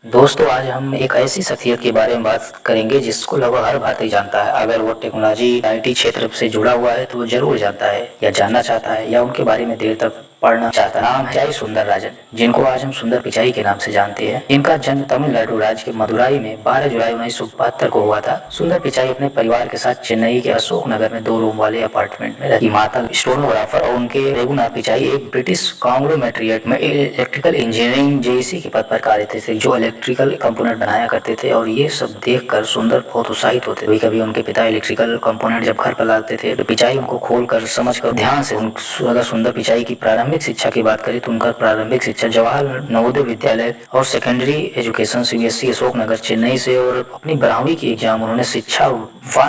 दोस्तों आज हम एक ऐसी शख्सियत के बारे में बात करेंगे जिसको लगभग हर भारतीय जानता है। अगर वो टेक्नोलॉजी आईटी क्षेत्र से जुड़ा हुआ है तो वो जरूर जानता है या जानना चाहता है या उनके बारे में देर तक पढ़ना चाहता है। नाम है पिचाई सुंदरराजन, जिनको आज हम सुंदर पिचाई के नाम से जानते हैं। इनका जन्म तमिलनाडु राज्य के मदुराई में 12 जुलाई 1972 को हुआ था। सुंदर पिचाई अपने परिवार के साथ चेन्नई के अशोक नगर में 2 रूम वाले अपार्टमेंट में रहती। माता स्टेनोग्राफर और उनके रघुनाथ पिचाई एक ब्रिटिश कांग्लोमेरेट में इलेक्ट्रिकल इंजीनियरिंग जेईसी के पद पर कार्यरत थे, जो इलेक्ट्रिकल कंपोनेंट बनाया करते थे। और ये सब देखकर सुंदर बहुत उत्साहित होते थे। कभी उनके पिता इलेक्ट्रिकल कंपोनेंट जब घर पर लाते थे तो पिचाई उनको खोलकर समझकर ध्यान से अगर सुंदर पिचाई की प्रारंभिक शिक्षा की बात करें तो उनका प्रारंभिक शिक्षा जवाहर नवोदय विद्यालय और secondary education CBSE Ashok Nagar Chennai से, और अपनी 12वीं की एग्जाम उन्होंने शिक्षा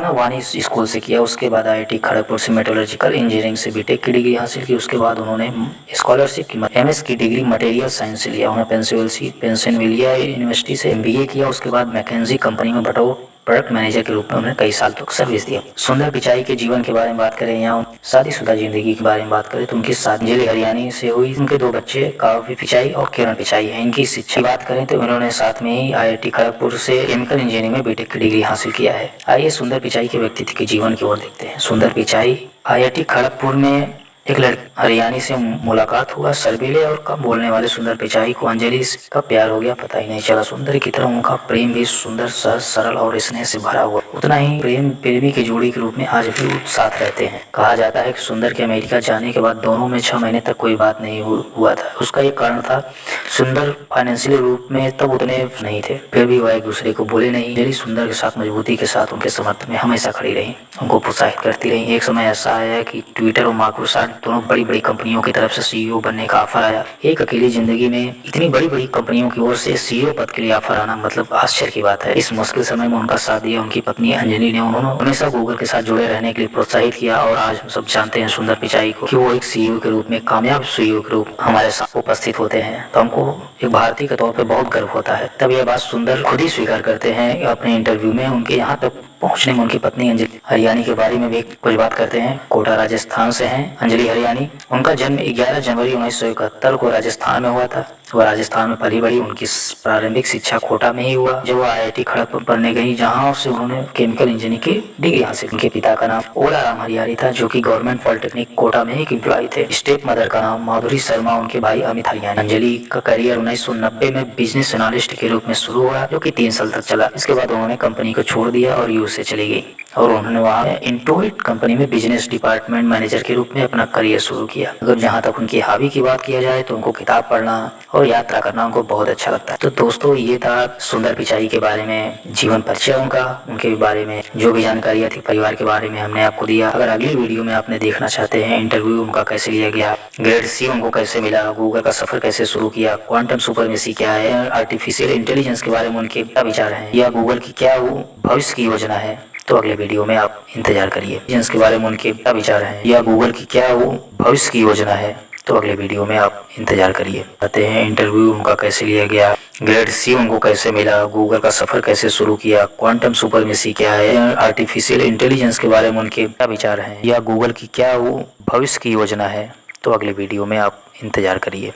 वानी स्कूल से किया। उसके बाद आईआईटी खड़गपुर से मेट्रोलॉजिकल इंजीनियरिंग से बीटेक की डिग्री हासिल की। उसके बाद उन्होंने स्कॉलरशिप की एमएस की डिग्री मटेरियल साइंस से लिया। उन्होंने पेंसिल्वेनिया यूनिवर्सिटी से एमबीए किया। उसके बाद मैकेंजी कंपनी में प्रोडक्ट मैनेजर के रूप में उन्होंने कई साल तक सर्विस दिया। सुंदर पिचाई के जीवन के बारे में बात करें या शादीशुदा जिंदगी के बारे में बात करें तो उनकी शादी अंजलि हरियाणी से हुई। उनके 2 बच्चे काव्य पिचाई और किरण पिचाई हैं। इनकी शिक्षा की बात करें तो उन्होंने साथ में ही आईआईटी खड़गपुर से केमिकल इंजीनियरिंग में बीटेक की डिग्री हासिल किया है। आइए सुंदर पिचाई के व्यक्तित्व के जीवन की ओर देखते हैं। सुंदर पिचाई आईआईटी खड़गपुर में एक लड़की हरियाणी से मुलाकात हुआ। शर्मीले और कम बोलने वाले सुंदर पिचाई को अंजलि का प्यार हो गया, पता ही नहीं चला। सुंदर की तरह उनका प्रेम भी सुंदर, सहज, सरल और स्नेह से भरा हुआ। उतना ही प्रेमी की जोड़ी के रूप में आज भी साथ रहते हैं। कहा जाता है कि सुंदर के अमेरिका जाने के बाद दोनों में 6 महीने तक कोई बात नहीं हुआ था। उसका एक कारण था, सुंदर फाइनेंशियली रूप में तब उतने नहीं थे, फिर भी वह एक दूसरे को बोले नहीं। अंजलि सुंदर के साथ मजबूती के साथ उनके समर्थन में हमेशा खड़ी रही, उनको प्रोत्साहित करती रही। एक समय ऐसा आया कि ट्विटर और माइक्रोसॉफ्ट दोनों बड़ी बड़ी कंपनियों की तरफ से सीईओ बनने का ऑफर आया। एक अकेली जिंदगी में इतनी बड़ी बड़ी कंपनियों की ओर से सीईओ पद के लिए ऑफर आना मतलब आश्चर्य की बात है। इस मुश्किल समय में उनका साथ दिया उनकी पत्नी अंजलि ने। उन्होंने हमेशा गूगल के साथ जुड़े रहने के लिए प्रोत्साहित किया। और आज हम सब जानते हैं सुंदर पिचाई को कि वो एक सीईओ के रूप में, कामयाब सीईओ के रूप हमारे साथ उपस्थित होते हैं, तो हमको एक भारतीय के तौर पर बहुत गर्व होता है। तब यह बात सुंदर खुद ही स्वीकार करते हैं अपने इंटरव्यू में। उनके यहाँ तक पहुंचने में उनकी पत्नी अंजलि हरियाणी के बारे में भी कुछ बात करते हैं। कोटा राजस्थान से हैं अंजलि हरियाणी। उनका जन्म 11 जनवरी 1971 को राजस्थान में हुआ था। वह राजस्थान में पली बड़ी। उनकी प्रारंभिक शिक्षा कोटा में ही हुआ जब वह आईआईटी खड़गपुर पढ़ने गई, जहां से उन्होंने केमिकल इंजीनियरिंग की डिग्री हासिल की। उनके पिता का नाम ओलाराम हरियाणी था, जो कि गवर्नमेंट पॉलिटेक्निक कोटा में ही एम्प्लॉय थे। स्टेप मदर का नाम माधुरी शर्मा, उनके भाई अमित हरियाणी। अंजलि का करियर 1990 में बिजनेस एनालिस्ट के रूप में शुरू हुआ, जो कि 3 साल तक चला। इसके बाद उन्होंने कंपनी को छोड़ दिया और यूएस से चली गई और उन्होंने वहाँ इंटूइट कंपनी में बिजनेस डिपार्टमेंट मैनेजर के रूप में अपना करियर शुरू किया। अगर जहाँ तक उनकी हॉबी की बात किया जाए तो उनको किताब पढ़ना और यात्रा करना उनको बहुत अच्छा लगता है। तो दोस्तों ये था सुंदर पिचाई के बारे में जीवन परिचय उनका, उनके बारे में जो भी जानकारियाँ थी परिवार के बारे में हमने आपको दिया। अगर अगली वीडियो में आपने देखना चाहते हैं इंटरव्यू उनका कैसे लिया गया, ग्रेड सी उनको कैसे मिला, गूगल का सफर कैसे शुरू किया, क्वांटम सुपरमेसी क्या है, आर्टिफिशियल इंटेलिजेंस के बारे में उनके क्या विचार हैं, या गूगल की क्या भविष्य की योजना है, तो अगले वीडियो में आप इंतजार करिए। के बारे में उनके क्या विचार हैं या गूगल की क्या भविष्य की योजना है, तो अगले वीडियो में आप इंतजार करिए। कहते हैं इंटरव्यू उनका कैसे लिया गया, ग्रेड सी उनको कैसे मिला, गूगल का सफर कैसे शुरू किया, क्वांटम सुपरमेसी क्या है, आर्टिफिशियल इंटेलिजेंस के बारे में उनके क्या विचार हैं या गूगल की क्या भविष्य की योजना है, तो अगले वीडियो में आप इंतजार करिए।